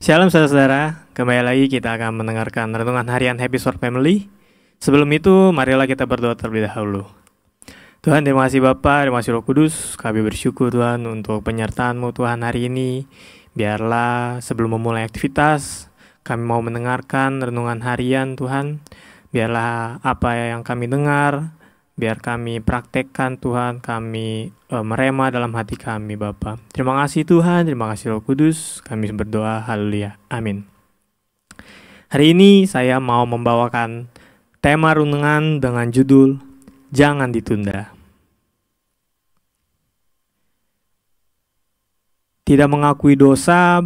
Shalom saudara-saudara, kembali lagi kita akan mendengarkan renungan harian Happy Short Family. Sebelum itu, marilah kita berdoa terlebih dahulu. Tuhan, terima kasih Bapa, terima kasih Roh Kudus. Kami bersyukur Tuhan untuk penyertaan-Mu Tuhan hari ini. Biarlah sebelum memulai aktivitas, kami mau mendengarkan renungan harian Tuhan. Biarlah apa yang kami dengar, biar kami praktekkan Tuhan, kami merema dalam hati kami Bapa. Terima kasih Tuhan, terima kasih Roh Kudus. Kami berdoa, haleluya, amin. Hari ini saya mau membawakan tema renungan dengan judul Jangan Ditunda. Tidak mengakui dosa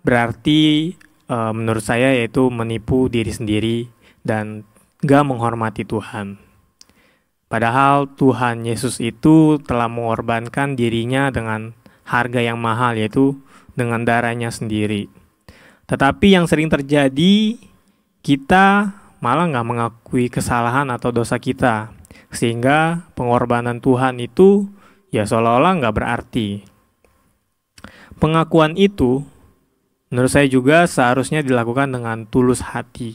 berarti menurut saya yaitu menipu diri sendiri dan gak menghormati Tuhan. Padahal Tuhan Yesus itu telah mengorbankan dirinya dengan harga yang mahal, yaitu dengan darahnya sendiri. Tetapi yang sering terjadi, kita malah nggak mengakui kesalahan atau dosa kita. Sehingga pengorbanan Tuhan itu ya seolah-olah nggak berarti. Pengakuan itu menurut saya juga seharusnya dilakukan dengan tulus hati,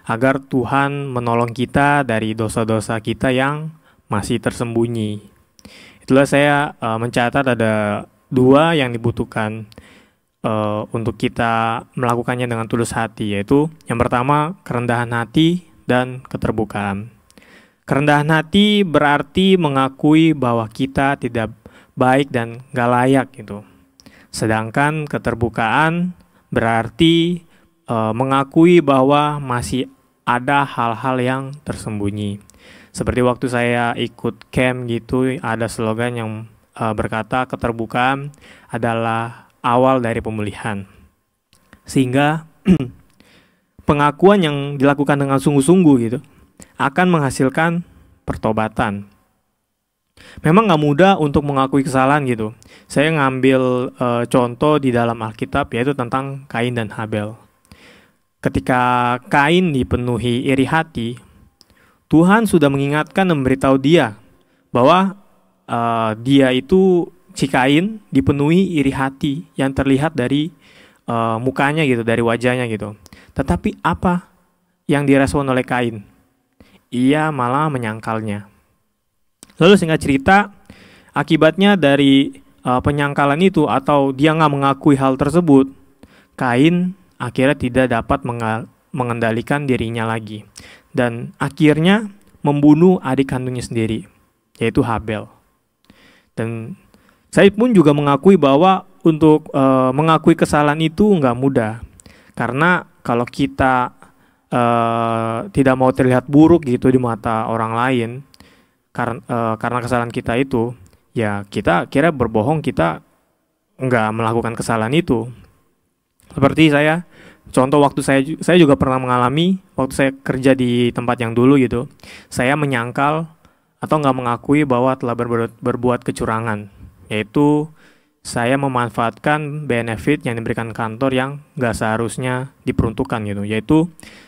agar Tuhan menolong kita dari dosa-dosa kita yang masih tersembunyi. Itulah saya mencatat ada dua yang dibutuhkan untuk kita melakukannya dengan tulus hati, yaitu yang pertama kerendahan hati dan keterbukaan. Kerendahan hati berarti mengakui bahwa kita tidak baik dan gak layak gitu. Sedangkan keterbukaan berarti mengakui bahwa masih ada hal-hal yang tersembunyi. Seperti waktu saya ikut camp gitu, ada slogan yang berkata keterbukaan adalah awal dari pemulihan. Sehingga pengakuan yang dilakukan dengan sungguh-sungguh gitu akan menghasilkan pertobatan. Memang gak mudah untuk mengakui kesalahan gitu. Saya ngambil contoh di dalam Alkitab, yaitu tentang Kain dan Habel. Ketika Kain dipenuhi iri hati, Tuhan sudah mengingatkan dan memberitahu dia bahwa dia itu, si Kain, dipenuhi iri hati yang terlihat dari mukanya gitu, dari wajahnya gitu. Tetapi apa yang direspon oleh Kain? Ia malah menyangkalnya. Lalu singkat cerita, akibatnya dari penyangkalan itu atau dia nggak mengakui hal tersebut, Kain akhirnya tidak dapat mengendalikan dirinya lagi. Dan akhirnya membunuh adik kandungnya sendiri, yaitu Habel. Dan saya pun juga mengakui bahwa untuk mengakui kesalahan itu nggak mudah. Karena kalau kita tidak mau terlihat buruk gitu di mata orang lain, karena kesalahan kita itu, ya kita kira berbohong kita nggak melakukan kesalahan itu. Seperti saya, contoh waktu saya juga pernah mengalami waktu saya kerja di tempat yang dulu gitu. Saya menyangkal atau nggak mengakui bahwa telah berbuat kecurangan, yaitu saya memanfaatkan benefit yang diberikan kantor yang nggak seharusnya diperuntukkan gitu, yaitu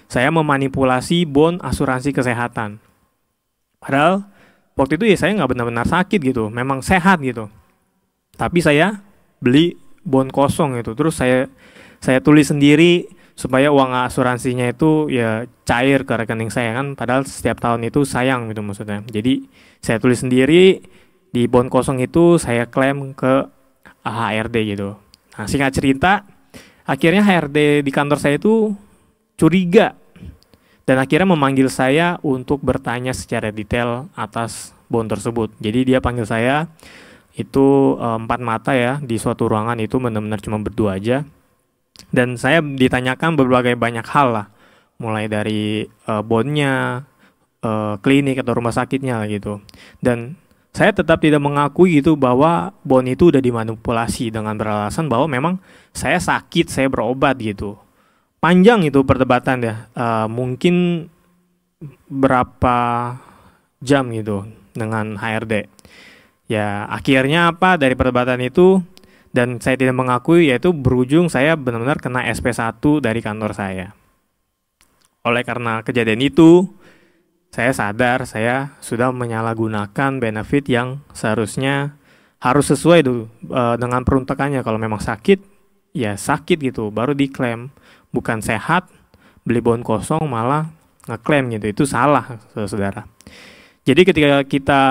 saya memanipulasi bon asuransi kesehatan. Padahal waktu itu ya saya nggak benar-benar sakit gitu, memang sehat gitu. Tapi saya beli bon kosong gitu, terus saya tulis sendiri supaya uang asuransinya itu ya cair ke rekening saya kan, padahal setiap tahun itu sayang gitu maksudnya. Jadi saya tulis sendiri di bon kosong itu, saya klaim ke HRD gitu. Nah singkat cerita, akhirnya HRD di kantor saya itu curiga dan akhirnya memanggil saya untuk bertanya secara detail atas bon tersebut. Jadi dia panggil saya itu 4 mata ya, di suatu ruangan itu benar-benar cuma berdua aja. Dan saya ditanyakan berbagai banyak hal lah, mulai dari bonnya, klinik atau rumah sakitnya gitu. Dan saya tetap tidak mengakui gitu bahwa bon itu udah dimanipulasi dengan beralasan bahwa memang saya sakit, saya berobat gitu. Panjang itu perdebatan ya, mungkin berapa jam gitu dengan HRD. Ya akhirnya apa dari perdebatan itu, dan saya tidak mengakui, yaitu berujung saya benar-benar kena SP1 dari kantor saya. Oleh karena kejadian itu, saya sadar saya sudah menyalahgunakan benefit yang seharusnya harus sesuai dengan peruntukannya. Kalau memang sakit, ya sakit gitu, baru diklaim. Bukan sehat, beli bon kosong malah ngeklaim gitu. Itu salah, saudara. Jadi ketika kita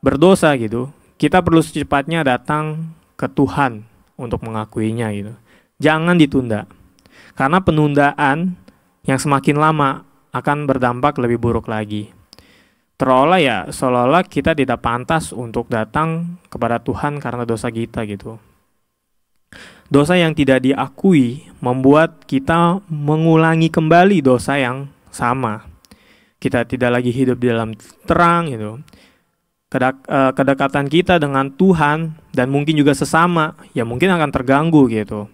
berdosa gitu, kita perlu secepatnya datang ke Tuhan untuk mengakuinya gitu. Jangan ditunda. Karena penundaan yang semakin lama akan berdampak lebih buruk lagi. Terolah ya seolah-olah kita tidak pantas untuk datang kepada Tuhan karena dosa kita gitu. Dosa yang tidak diakui membuat kita mengulangi kembali dosa yang sama. Kita tidak lagi hidup di dalam terang gitu. Kedekatan kita dengan Tuhan dan mungkin juga sesama ya mungkin akan terganggu gitu.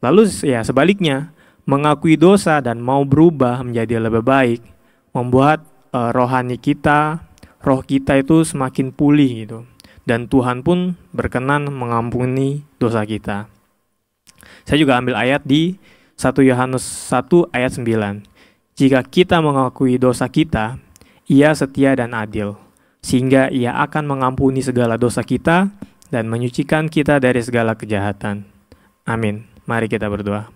Lalu ya sebaliknya, mengakui dosa dan mau berubah menjadi lebih baik membuat rohani kita, roh kita itu semakin pulih gitu. Dan Tuhan pun berkenan mengampuni dosa kita. Saya juga ambil ayat di 1 Yohanes 1 ayat 9. Jika kita mengakui dosa kita, Ia setia dan adil, sehingga Ia akan mengampuni segala dosa kita dan menyucikan kita dari segala kejahatan. Amin. Mari kita berdoa.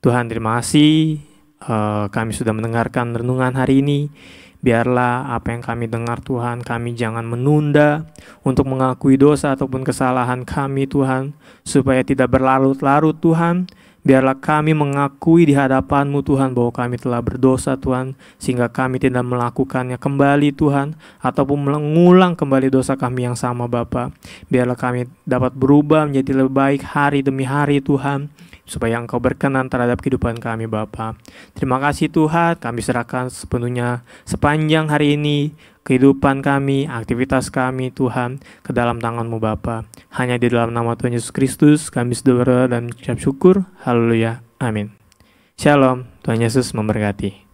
Tuhan, terima kasih kami sudah mendengarkan renungan hari ini. Biarlah apa yang kami dengar Tuhan, kami jangan menunda untuk mengakui dosa ataupun kesalahan kami Tuhan, supaya tidak berlarut-larut Tuhan. Biarlah kami mengakui di hadapan-Mu Tuhan bahwa kami telah berdosa Tuhan, sehingga kami tidak melakukannya kembali Tuhan, ataupun mengulang kembali dosa kami yang sama Bapa. Biarlah kami dapat berubah menjadi lebih baik hari demi hari Tuhan, supaya Engkau berkenan terhadap kehidupan kami Bapa. Terima kasih Tuhan, kami serahkan sepenuhnya sepanjang hari ini, kehidupan kami, aktivitas kami Tuhan, ke dalam tangan-Mu Bapa. Hanya di dalam nama Tuhan Yesus Kristus kami sudah berdoa dan mengucap syukur. Haleluya. Amin. Shalom. Tuhan Yesus memberkati.